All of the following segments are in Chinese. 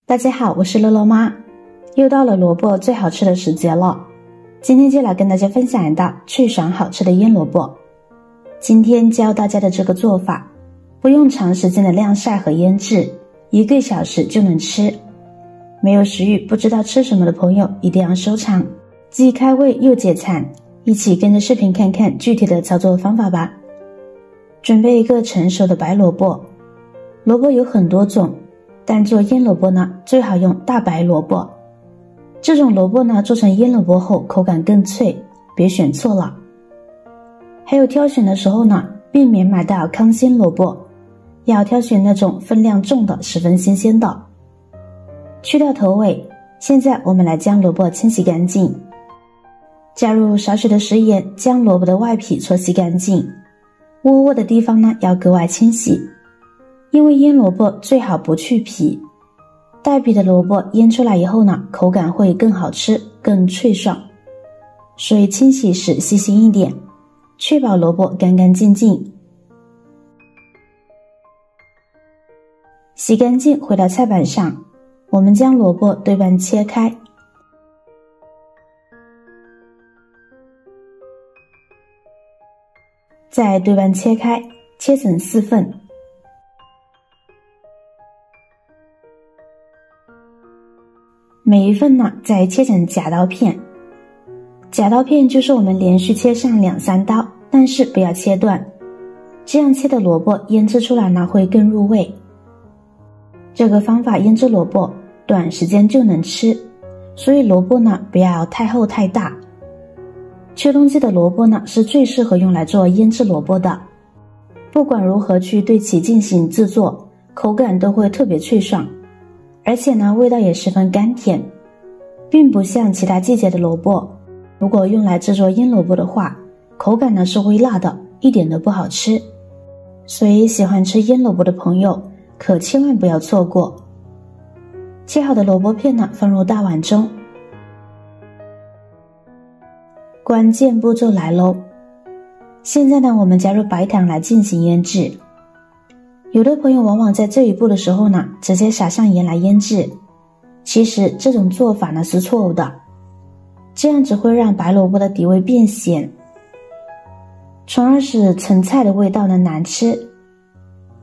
大家好，我是乐乐妈，又到了萝卜最好吃的时节了。今天就来跟大家分享一道脆爽好吃的腌萝卜。今天教大家的这个做法，不用长时间的晾晒和腌制，1个小时就能吃。没有食欲不知道吃什么的朋友一定要收藏，既开胃又解馋，一起跟着视频看看具体的操作方法吧。准备一个成熟的白萝卜，萝卜有很多种，但做腌萝卜呢，最好用大白萝卜。这种萝卜呢，做成腌萝卜后口感更脆，别选错了。还有挑选的时候呢，避免买到糠鲜萝卜，要挑选那种分量重的，十分新鲜的。去掉头尾，现在我们来将萝卜清洗干净，加入少许的食盐，将萝卜的外皮搓洗干净，窝窝的地方呢要格外清洗。因为腌萝卜最好不去皮，带皮的萝卜腌出来以后呢，口感会更好吃，更脆爽。所以清洗时细心一点，确保萝卜干干净净。洗干净回到菜板上，我们将萝卜对半切开，再对半切开，切成4份。每一份呢，再切成假刀片。假刀片就是我们连续切上2、3刀，但是不要切断，这样切的萝卜腌制出来呢会更入味。这个方法腌制萝卜短时间就能吃，所以萝卜呢不要太厚太大。秋冬季的萝卜呢是最适合用来做腌制萝卜的，不管如何去对其进行制作，口感都会特别脆爽，而且呢味道也十分甘甜，并不像其他季节的萝卜，如果用来制作腌萝卜的话，口感呢是微辣的，一点都不好吃。所以喜欢吃腌萝卜的朋友可千万不要错过。切好的萝卜片呢放入大碗中，关键步骤来喽。现在呢我们加入白糖来进行腌制。有的朋友往往在这一步的时候呢，直接撒上盐来腌制，其实这种做法呢是错误的，这样只会让白萝卜的底味变咸，从而使成菜的味道呢难吃。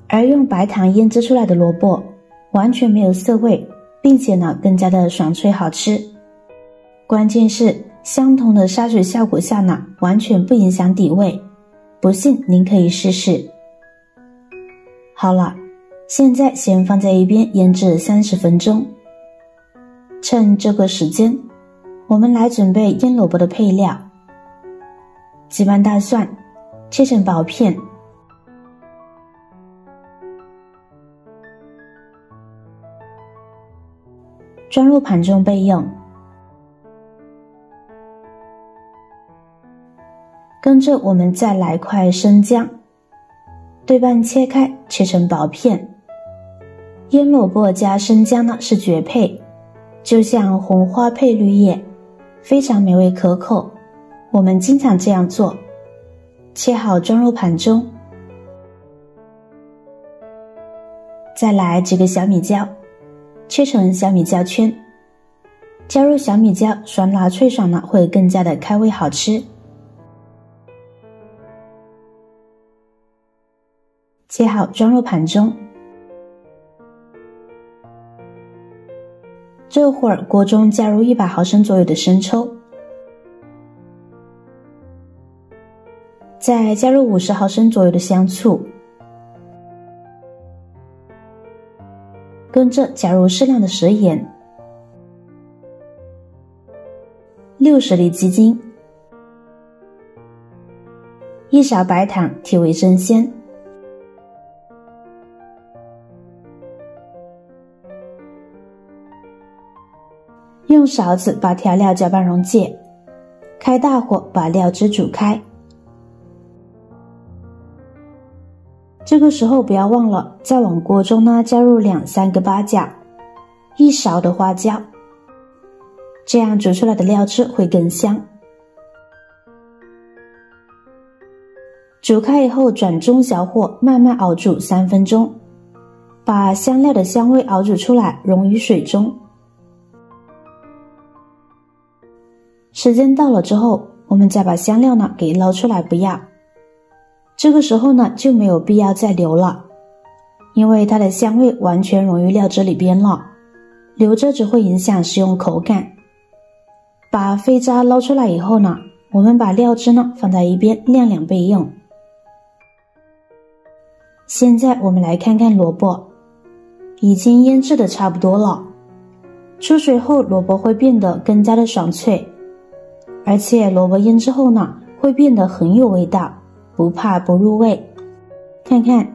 而用白糖腌制出来的萝卜完全没有涩味，并且呢更加的爽脆好吃。关键是相同的杀水效果下呢，完全不影响底味，不信您可以试试。好了，现在先放在一边腌制30分钟。趁这个时间，我们来准备腌萝卜的配料。几瓣大蒜切成薄片，装入盘中备用。跟着我们再来块生姜，对半切开，切成薄片。腌萝卜加生姜呢是绝配，就像红花配绿叶，非常美味可口。我们经常这样做。切好装入盘中。再来几个小米椒，切成小米椒圈。加入小米椒，酸辣脆爽呢会更加的开胃好吃。切好装入盘中。这会儿锅中加入100毫升左右的生抽，再加入50毫升左右的香醋，跟着加入适量的食盐，60粒鸡精，1勺白糖提味增鲜。用勺子把调料搅拌溶解，开大火把料汁煮开。这个时候不要忘了再往锅中呢加入2、3个八角，1勺的花椒，这样煮出来的料汁会更香。煮开以后转中小火慢慢熬煮3分钟，把香料的香味熬煮出来，溶于水中。时间到了之后，我们再把香料呢给捞出来不要。这个时候呢就没有必要再留了，因为它的香味完全溶于料汁里边了，留着只会影响食用口感。把废渣捞出来以后呢，我们把料汁呢放在一边晾2备用。现在我们来看看萝卜，已经腌制的差不多了。出水后萝卜会变得更加的爽脆，而且萝卜腌制后呢会变得很有味道，不怕不入味。看看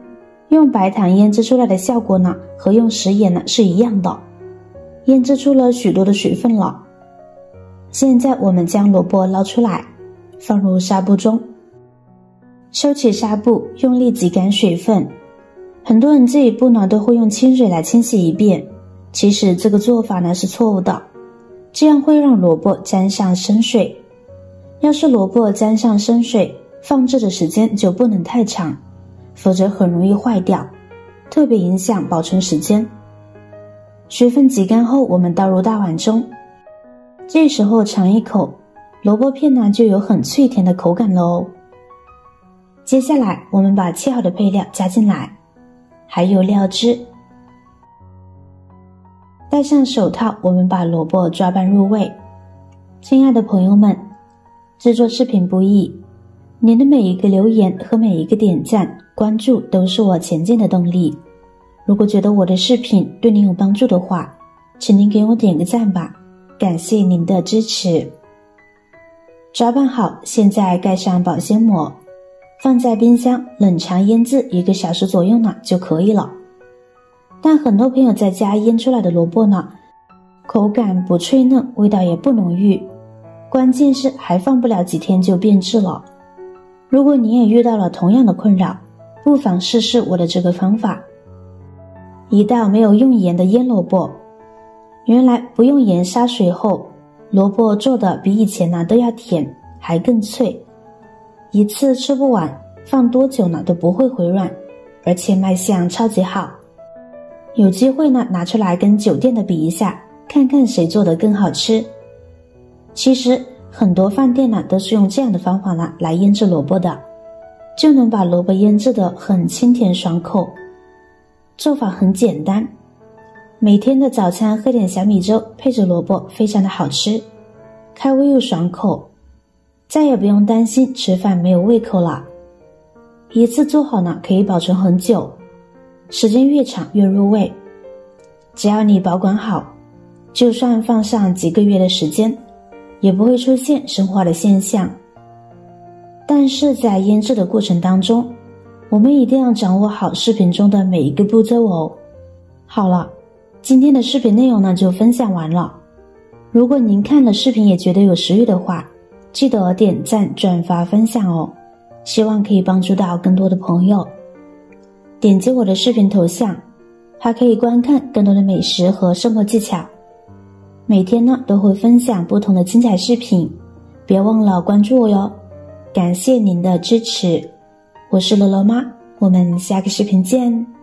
用白糖腌制出来的效果呢和用食盐呢是一样的，腌制出了许多的水分了。现在我们将萝卜捞出来，放入纱布中，收起纱布，用力挤干水分。很多人这一步呢都会用清水来清洗一遍，其实这个做法呢是错误的，这样会让萝卜沾上生水。要是萝卜沾上生水，放置的时间就不能太长，否则很容易坏掉，特别影响保存时间。水分挤干后，我们倒入大碗中，这时候尝一口，萝卜片呢就有很脆甜的口感了哦。接下来我们把切好的配料加进来，还有料汁。戴上手套，我们把萝卜抓拌入味。亲爱的朋友们，制作视频不易，您的每一个留言和每一个点赞、关注都是我前进的动力。如果觉得我的视频对您有帮助的话，请您给我点个赞吧，感谢您的支持。抓拌好，现在盖上保鲜膜，放在冰箱冷藏腌制1个小时左右呢就可以了。但很多朋友在家腌出来的萝卜呢，口感不脆嫩，味道也不浓郁，关键是还放不了几天就变质了。如果你也遇到了同样的困扰，不妨试试我的这个方法。一道没有用盐的腌萝卜，原来不用盐杀水后，萝卜做的比以前呢都要甜，还更脆，一次吃不完，放多久呢都不会回软，而且卖相超级好。有机会呢拿出来跟酒店的比一下，看看谁做的更好吃。其实很多饭店呢都是用这样的方法呢来腌制萝卜的，就能把萝卜腌制得很清甜爽口。做法很简单，每天的早餐喝点小米粥配着萝卜，非常的好吃，开胃又爽口，再也不用担心吃饭没有胃口了。一次做好呢可以保存很久，时间越长越入味。只要你保管好，就算放上几个月的时间，也不会出现生化的现象。但是在腌制的过程当中，我们一定要掌握好视频中的每一个步骤哦。好了，今天的视频内容呢就分享完了。如果您看了视频也觉得有食欲的话，记得点赞、转发、分享哦，希望可以帮助到更多的朋友。点击我的视频头像，还可以观看更多的美食和生活技巧。每天呢都会分享不同的精彩视频，别忘了关注我哟。感谢您的支持，我是乐乐妈，我们下个视频见。